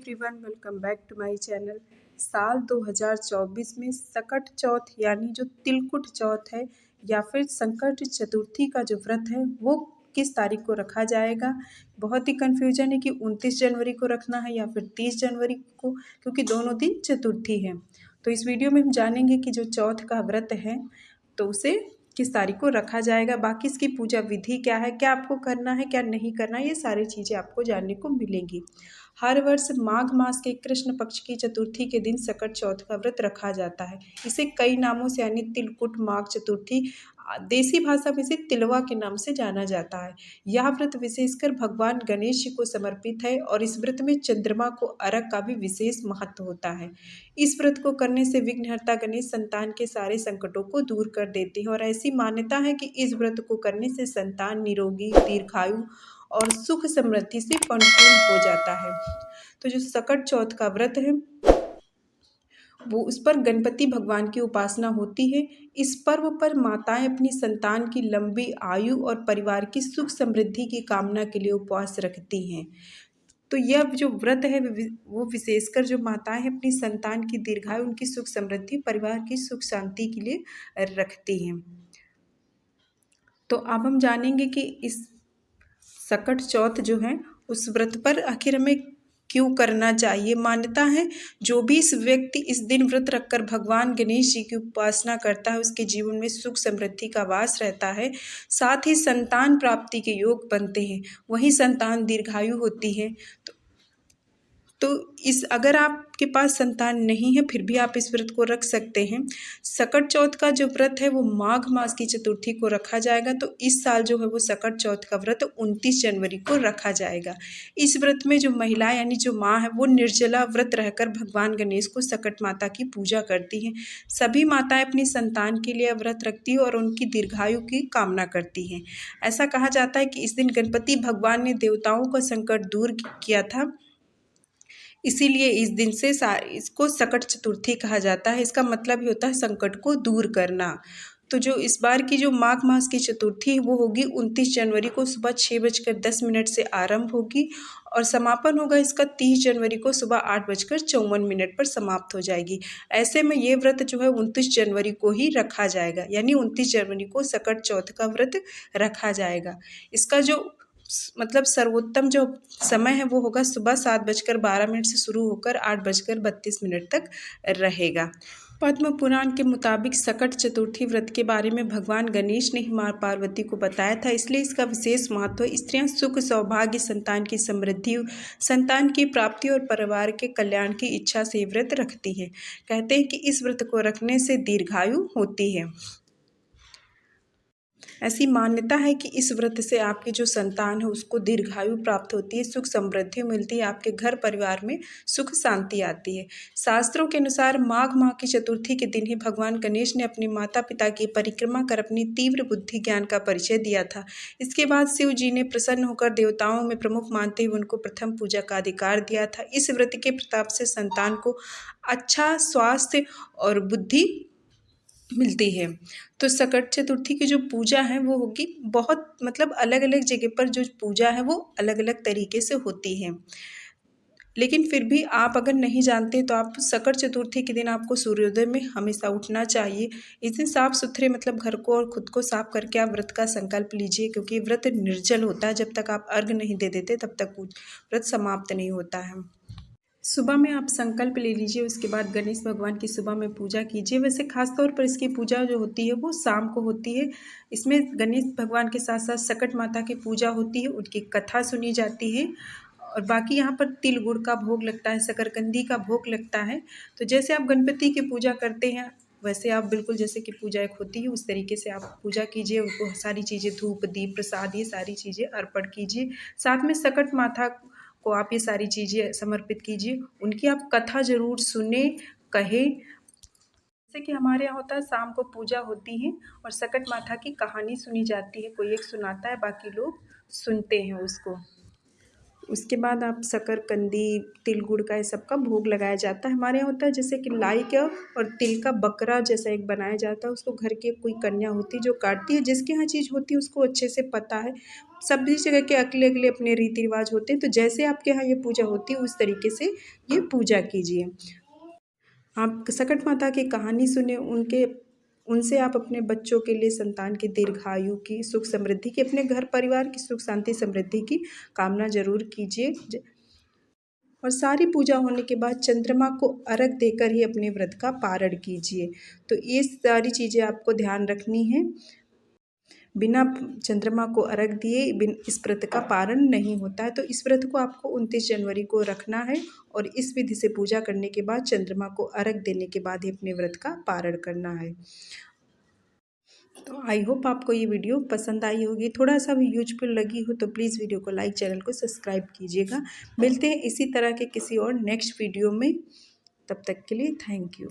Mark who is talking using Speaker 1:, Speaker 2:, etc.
Speaker 1: Everyone, welcome back to my channel. साल 2024 में सकट चौथ यानी जो तिलकुट चौथ है या फिर संकट चतुर्थी का जो व्रत है वो किस तारीख को रखा जाएगा। बहुत ही कन्फ्यूजन है कि 29 जनवरी को रखना है या फिर 30 जनवरी को, क्योंकि दोनों दिन चतुर्थी है। तो इस वीडियो में हम जानेंगे कि जो चौथ का व्रत है तो उसे किस तारीख को रखा जाएगा, बाकी इसकी पूजा विधि क्या है, क्या आपको करना है क्या नहीं करना है, ये सारी चीज़ें आपको जानने को मिलेंगी। हर वर्ष माघ मास के कृष्ण पक्ष की चतुर्थी के दिन सकट चौथ का व्रत रखा जाता है। इसे कई नामों से यानी तिलकुट, माघ चतुर्थी, देसी भाषा में इसे तिलवा के नाम से जाना जाता है। यह व्रत विशेषकर भगवान गणेश जी को समर्पित है और इस व्रत में चंद्रमा को अर्घ का भी विशेष महत्व होता है। इस व्रत को करने से विघ्नहर्ता गणेश संतान के सारे संकटों को दूर कर देते हैं और ऐसी मान्यता है कि इस व्रत को करने से संतान निरोगी, दीर्घायु और सुख समृद्धि से परिपूर्ण हो जाता है। तो जो सकट चौथ का व्रत है वो उस पर गणपति भगवान की उपासना होती है। इस पर्व पर माताएं अपनी संतान की लंबी आयु और परिवार की सुख समृद्धि की कामना के लिए उपवास रखती हैं। तो यह जो व्रत है वो विशेषकर जो माताएं हैं अपनी संतान की दीर्घायु, उनकी सुख समृद्धि, परिवार की सुख शांति के लिए रखती हैं। तो अब हम जानेंगे कि इस सकट चौथ जो है उस व्रत पर आखिर हमें क्यों करना चाहिए। मान्यता है जो भी इस व्यक्ति इस दिन व्रत रखकर भगवान गणेश जी की उपासना करता है उसके जीवन में सुख समृद्धि का वास रहता है, साथ ही संतान प्राप्ति के योग बनते हैं, वहीं संतान दीर्घायु होती है। तो इस अगर आपके पास संतान नहीं है फिर भी आप इस व्रत को रख सकते हैं। सकट चौथ का जो व्रत है वो माघ मास की चतुर्थी को रखा जाएगा। तो इस साल जो है वो सकट चौथ का व्रत 29 जनवरी को रखा जाएगा। इस व्रत में जो महिला यानी जो माँ है वो निर्जला व्रत रहकर भगवान गणेश को सकट माता की पूजा करती हैं। सभी माताएं अपनी संतान के लिए व्रत रखती हैं और उनकी दीर्घायु की कामना करती हैं। ऐसा कहा जाता है कि इस दिन गणपति भगवान ने देवताओं का संकट दूर किया था, इसीलिए इस दिन से इसको सकट चतुर्थी कहा जाता है। इसका मतलब ही होता है संकट को दूर करना। तो जो इस बार की जो माघ मास की चतुर्थी है वो होगी 29 जनवरी को सुबह 6:10 से आरंभ होगी और समापन होगा इसका 30 जनवरी को सुबह 8:54 पर समाप्त हो जाएगी। ऐसे में ये व्रत जो है 29 जनवरी को ही रखा जाएगा, यानी 29 जनवरी को सकट चौथ का व्रत रखा जाएगा। इसका जो मतलब सर्वोत्तम जो समय है वो होगा सुबह 7:12 से शुरू होकर 8:32 तक रहेगा। पद्म पुराण के मुताबिक सकट चतुर्थी व्रत के बारे में भगवान गणेश ने ही मां पार्वती को बताया था, इसलिए इसका विशेष महत्व है। स्त्रियां सुख, सौभाग्य, संतान की समृद्धि, संतान की प्राप्ति और परिवार के कल्याण की इच्छा से व्रत रखती हैं। कहते हैं कि इस व्रत को रखने से दीर्घायु होती है। ऐसी मान्यता है कि इस व्रत से आपकी जो संतान है उसको दीर्घायु प्राप्त होती है, सुख समृद्धि मिलती है, आपके घर परिवार में सुख शांति आती है। शास्त्रों के अनुसार माघ माह की चतुर्थी के दिन ही भगवान गणेश ने अपने माता पिता की परिक्रमा कर अपनी तीव्र बुद्धि ज्ञान का परिचय दिया था। इसके बाद शिव जी ने प्रसन्न होकर देवताओं में प्रमुख मानते हुए उनको प्रथम पूजा का अधिकार दिया था। इस व्रत के प्रताप से संतान को अच्छा स्वास्थ्य और बुद्धि मिलती है। तो सकट चतुर्थी की जो पूजा है वो होगी बहुत मतलब अलग अलग जगह पर जो पूजा है वो अलग अलग तरीके से होती है, लेकिन फिर भी आप अगर नहीं जानते तो आप सकट चतुर्थी के दिन आपको सूर्योदय में हमेशा उठना चाहिए। इस दिन साफ सुथरे मतलब घर को और खुद को साफ करके आप व्रत का संकल्प लीजिए, क्योंकि व्रत निर्जल होता है। जब तक आप अर्घ नहीं दे देते तब तक व्रत समाप्त नहीं होता है। सुबह में आप संकल्प ले लीजिए, उसके बाद गणेश भगवान की सुबह में पूजा कीजिए। वैसे खास तौर पर इसकी पूजा जो होती है वो शाम को होती है। इसमें गणेश भगवान के साथ साथ सकट माता की पूजा होती है, उनकी कथा सुनी जाती है और बाकी यहाँ पर तिल गुड़ का भोग लगता है, शकरकंदी का भोग लगता है। तो जैसे आप गणपति की पूजा करते हैं वैसे आप बिल्कुल जैसे कि पूजा एक होती है उस तरीके से आप पूजा कीजिए, उनको सारी चीज़ें धूप दीप प्रसाद ये सारी चीज़ें अर्पण कीजिए। साथ में सकट माता को आप ये सारी चीज़ें समर्पित कीजिए, उनकी आप कथा ज़रूर सुने, कहें। जैसे कि हमारे यहाँ होता है शाम को पूजा होती है और सकट माता की कहानी सुनी जाती है, कोई एक सुनाता है बाकी लोग सुनते हैं उसको। उसके बाद आप शकरकंदी, तिल गुड़ का ये सब का भोग लगाया जाता है। हमारे यहाँ होता है जैसे कि लाई का और तिल का बकरा जैसा एक बनाया जाता है, उसको घर की कोई कन्या होती है जो काटती है। जिसके यहाँ चीज़ होती है उसको अच्छे से पता है। सभी जगह के अगले अगले अपने रीति रिवाज होते हैं, तो जैसे आपके यहाँ ये पूजा होती है उस तरीके से ये पूजा कीजिए। आप सकट माता की कहानी सुने, उनसे आप अपने बच्चों के लिए संतान की दीर्घायु की, सुख समृद्धि की, अपने घर परिवार की सुख शांति समृद्धि की कामना जरूर कीजिए। और सारी पूजा होने के बाद चंद्रमा को अर्घ देकर ही अपने व्रत का पारण कीजिए। तो ये सारी चीज़ें आपको ध्यान रखनी है। बिना चंद्रमा को अर्घ दिए इस व्रत का पारण नहीं होता है। तो इस व्रत को आपको 29 जनवरी को रखना है और इस विधि से पूजा करने के बाद चंद्रमा को अर्घ देने के बाद ही अपने व्रत का पारण करना है। तो आई होप आपको ये वीडियो पसंद आई होगी। थोड़ा सा भी यूजफुल लगी हो तो प्लीज़ वीडियो को लाइक, चैनल को सब्सक्राइब कीजिएगा। मिलते हैं इसी तरह के किसी और नेक्स्ट वीडियो में। तब तक के लिए थैंक यू।